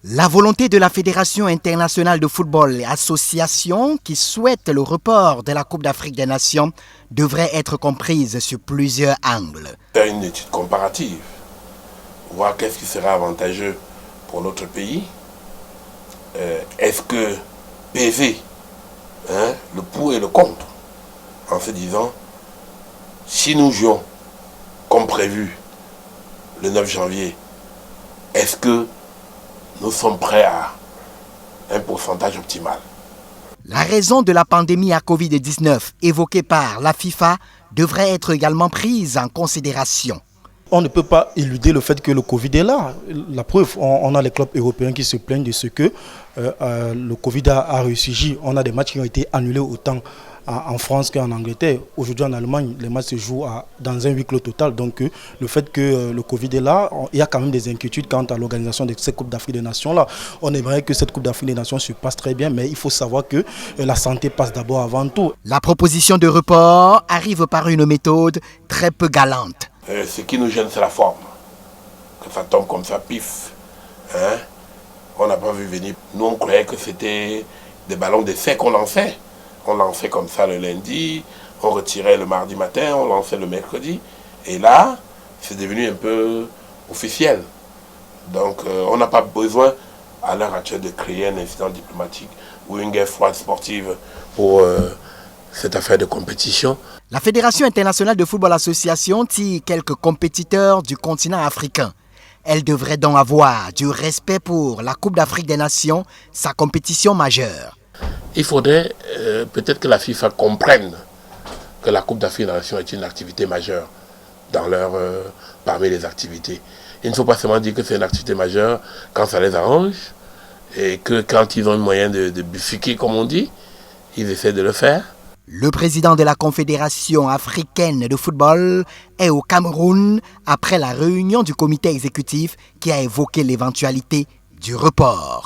La volonté de la Fédération internationale de football et associations qui souhaite le report de la Coupe d'Afrique des Nations devrait être comprise sur plusieurs angles. Faire une étude comparative, voir qu'est-ce qui sera avantageux pour notre pays. Est-ce que peser le pour et le contre en se disant si nous jouons comme prévu le 9 janvier, est-ce que nous sommes prêts à un pourcentage optimal? La raison de la pandémie à Covid-19 évoquée par la FIFA devrait être également prise en considération. On ne peut pas éluder le fait que le Covid est là. La preuve, on a les clubs européens qui se plaignent de ce que le Covid a ressurgi. On a des matchs qui ont été annulés autant en France qu'en Angleterre. Aujourd'hui en Allemagne, les matchs se jouent dans un huis clos total. Donc le fait que le Covid est là, il y a quand même des inquiétudes quant à l'organisation de cette Coupe d'Afrique des Nations-là. On aimerait que cette Coupe d'Afrique des Nations se passe très bien, mais il faut savoir que la santé passe d'abord avant tout. La proposition de report arrive par une méthode très peu galante. Ce qui nous gêne, c'est la forme. Que ça tombe comme ça, pif. On n'a pas vu venir. Nous, on croyait que c'était des ballons d'essai qu'on lançait. On lançait comme ça le lundi, on retirait le mardi matin, on lançait le mercredi. Et là, c'est devenu un peu officiel. Donc, on n'a pas besoin, à l'heure actuelle, de créer un incident diplomatique ou une guerre froide sportive pour cette affaire de compétition. La Fédération internationale de football association tire quelques compétiteurs du continent africain. Elle devrait donc avoir du respect pour la Coupe d'Afrique des Nations, sa compétition majeure. Il faudrait peut-être que la FIFA comprenne que la Coupe d'Afrique des Nations est une activité majeure parmi les activités. Il ne faut pas seulement dire que c'est une activité majeure quand ça les arrange et que quand ils ont un moyen de bifurquer, comme on dit, ils essaient de le faire. Le président de la Confédération africaine de football est au Cameroun après la réunion du comité exécutif qui a évoqué l'éventualité du report.